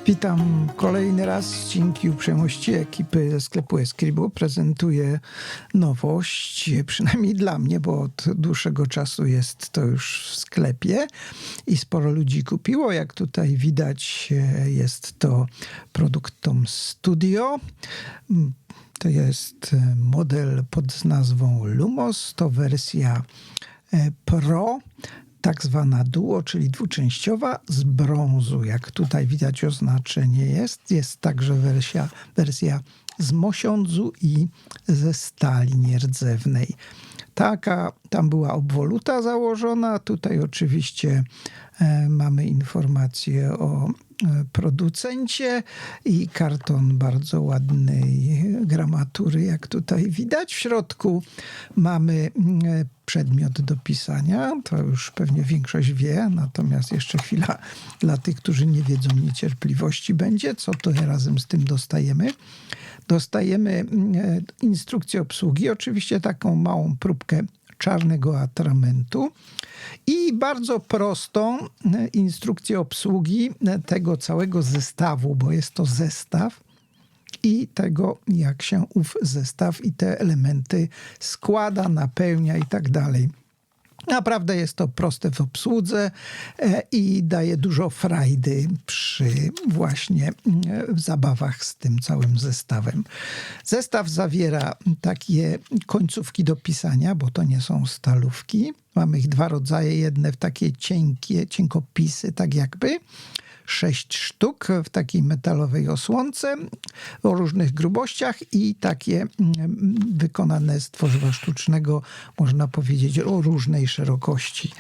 Witam kolejny raz. Dzięki uprzejmości ekipy ze sklepu Escribo prezentuję nowość, przynajmniej dla mnie, bo od dłuższego czasu jest to już w sklepie i sporo ludzi kupiło. Jak tutaj widać, jest to produkt Tom Studio. To jest model pod nazwą Lumos, to wersja Pro, tak zwana duo, czyli dwuczęściowa z brązu. Jak tutaj widać oznaczenie jest. Jest także wersja z mosiądzu i ze stali nierdzewnej. Taka tam była obwoluta założona. Tutaj oczywiście mamy informację o producencie i karton bardzo ładnej gramatury, jak tutaj widać. W środku mamy przedmiot do pisania. To już pewnie większość wie, natomiast jeszcze chwila dla tych, którzy nie wiedzą, niecierpliwości będzie. Co to razem z tym dostajemy? Dostajemy instrukcję obsługi, oczywiście taką małą próbkę czarnego atramentu i bardzo prostą instrukcję obsługi tego całego zestawu, bo jest to zestaw i tego, jak się ów zestaw i te elementy składa, napełnia i tak dalej. Naprawdę jest to proste w obsłudze i daje dużo frajdy przy właśnie zabawach z tym całym zestawem. Zestaw zawiera takie końcówki do pisania, bo to nie są stalówki. Mamy ich dwa rodzaje, jedne w takie cienkopisy, tak jakby. 6 sztuk w takiej metalowej osłonce o różnych grubościach i takie wykonane z tworzywa sztucznego, można powiedzieć, o różnej szerokości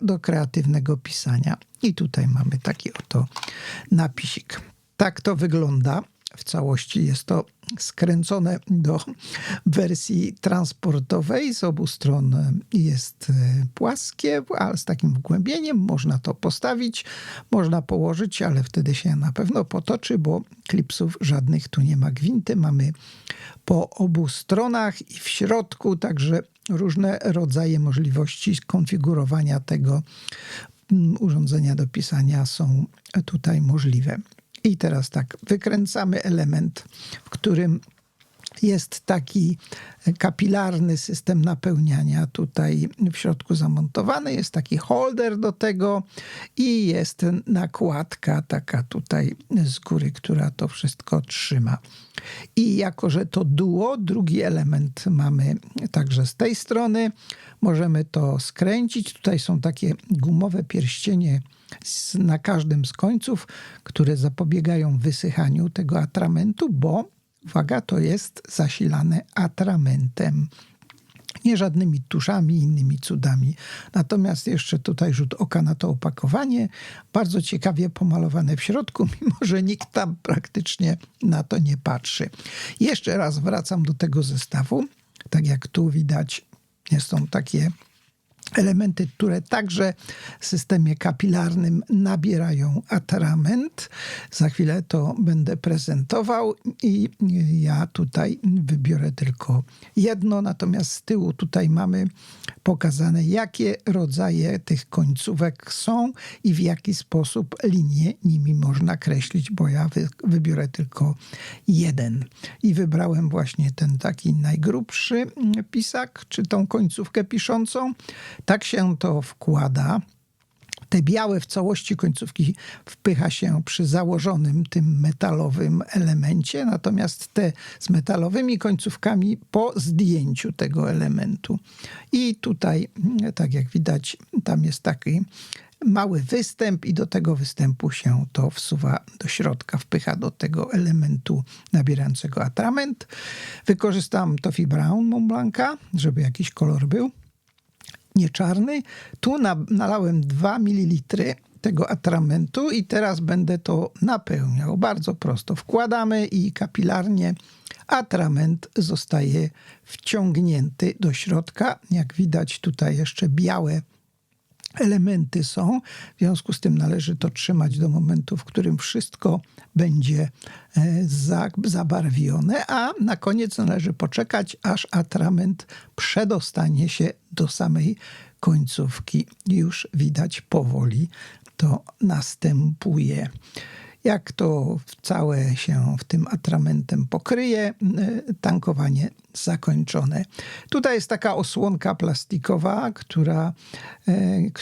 do kreatywnego pisania. I tutaj mamy taki oto napisik. Tak to wygląda. W całości jest to skręcone do wersji transportowej. Z obu stron jest płaskie, ale z takim wgłębieniem. Można to postawić, można położyć, ale wtedy się na pewno potoczy, bo klipsów żadnych tu nie ma. Gwinty mamy po obu stronach i w środku, także różne rodzaje możliwości skonfigurowania tego urządzenia do pisania są tutaj możliwe. I teraz tak, wykręcamy element, w którym jest taki kapilarny system napełniania. Tutaj w środku zamontowany jest taki holder do tego i jest nakładka taka tutaj z góry, która to wszystko trzyma. I jako że to duo, drugi element mamy także z tej strony. Możemy to skręcić. Tutaj są takie gumowe pierścienie na każdym z końców, które zapobiegają wysychaniu tego atramentu, bo uwaga, to jest zasilane atramentem. Nie żadnymi tuszami, innymi cudami. Natomiast jeszcze tutaj rzut oka na to opakowanie. Bardzo ciekawie pomalowane w środku, mimo że nikt tam praktycznie na to nie patrzy. Jeszcze raz wracam do tego zestawu. Tak jak tu widać, są takie elementy, które także w systemie kapilarnym nabierają atrament. Za chwilę to będę prezentował i ja tutaj wybiorę tylko jedno, natomiast z tyłu tutaj mamy pokazane, jakie rodzaje tych końcówek są i w jaki sposób linie nimi można kreślić, bo ja wybiorę tylko jeden. I wybrałem właśnie ten taki najgrubszy pisak, czy tą końcówkę piszącą. Tak się to wkłada. Te białe w całości końcówki wpycha się przy założonym tym metalowym elemencie, natomiast te z metalowymi końcówkami po zdjęciu tego elementu. I tutaj, tak jak widać, tam jest taki mały występ i do tego występu się to wsuwa do środka, wpycha do tego elementu nabierającego atrament. Wykorzystam Toffee Brown Mont Blanca, żeby jakiś kolor był. Nie czarny. Tu nalałem 2 ml tego atramentu i teraz będę to napełniał. Bardzo prosto wkładamy i kapilarnie atrament zostaje wciągnięty do środka. Jak widać, tutaj jeszcze białe elementy są. W związku z tym należy to trzymać do momentu, w którym wszystko będzie zabarwione, a na koniec należy poczekać, aż atrament przedostanie się do samej końcówki. Już widać powoli to następuje. Jak to całe się w tym atramentem pokryje, tankowanie zakończone. Tutaj jest taka osłonka plastikowa,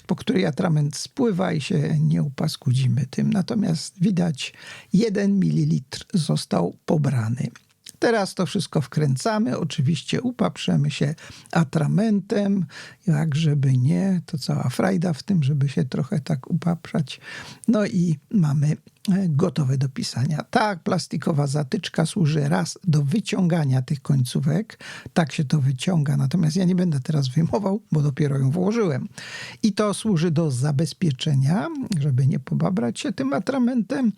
po której atrament spływa i się nie upaskudzimy tym. Natomiast widać 1 ml został pobrany. Teraz to wszystko wkręcamy, oczywiście upaprzemy się atramentem, jak żeby nie, to cała frajda w tym, żeby się trochę tak upaprzać. No i mamy gotowe do pisania. Ta plastikowa zatyczka służy raz do wyciągania tych końcówek, tak się to wyciąga, natomiast ja nie będę teraz wyjmował, bo dopiero ją włożyłem. I to służy do zabezpieczenia, żeby nie pobabrać się tym atramentem.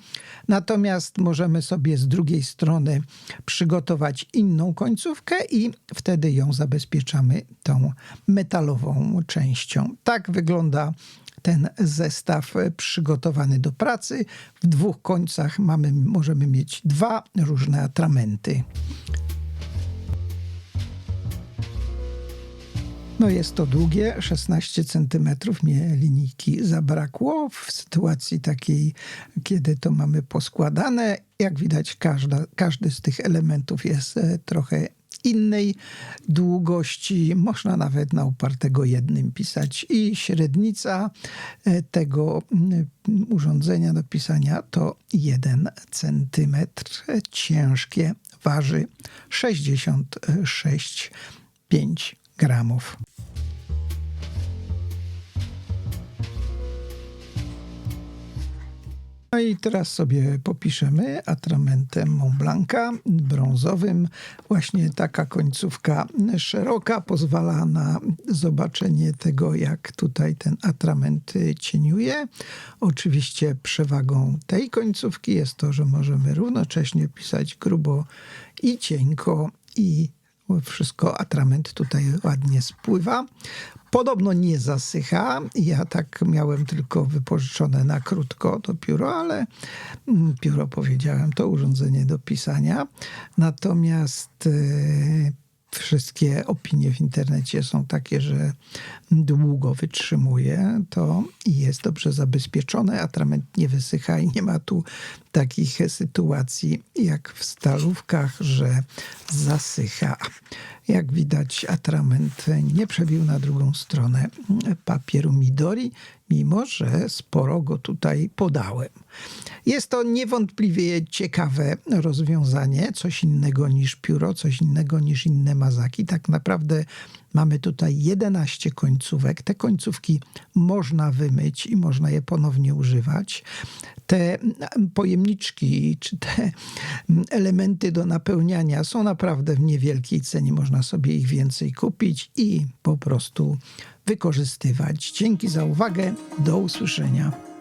Natomiast możemy sobie z drugiej strony przygotować inną końcówkę i wtedy ją zabezpieczamy tą metalową częścią. Tak wygląda ten zestaw przygotowany do pracy. W 2 końcach możemy mieć 2 różne atramenty. No jest to długie, 16 cm, mnie linijki zabrakło w sytuacji takiej, kiedy to mamy poskładane. Jak widać, każdy z tych elementów jest trochę innej długości. Można nawet na upartego jednym pisać. I średnica tego urządzenia do pisania to 1 cm. Ciężkie, waży 66,5 gramów. No i teraz sobie popiszemy atramentem Mont Blanca brązowym. Właśnie taka końcówka szeroka pozwala na zobaczenie tego, jak tutaj ten atrament cieniuje. Oczywiście przewagą tej końcówki jest to, że możemy równocześnie pisać grubo i cienko i wszystko, atrament tutaj ładnie spływa. Podobno nie zasycha. Ja tak miałem tylko wypożyczone na krótko to pióro, ale pióro, powiedziałem, to urządzenie do pisania. Natomiast wszystkie opinie w internecie są takie, że długo wytrzymuje to i jest dobrze zabezpieczone. Atrament nie wysycha i nie ma tu takich sytuacji jak w stalówkach, że zasycha. Jak widać, atrament nie przebił na drugą stronę papieru Midori, mimo że sporo go tutaj podałem. Jest to niewątpliwie ciekawe rozwiązanie, coś innego niż pióro, coś innego niż inne mazaki. Tak naprawdę mamy tutaj 11 końcówek. Te końcówki można wymyć i można je ponownie używać. Te pojemniczki czy te elementy do napełniania są naprawdę w niewielkiej cenie. Można sobie ich więcej kupić i po prostu wykorzystywać. Dzięki za uwagę. Do usłyszenia.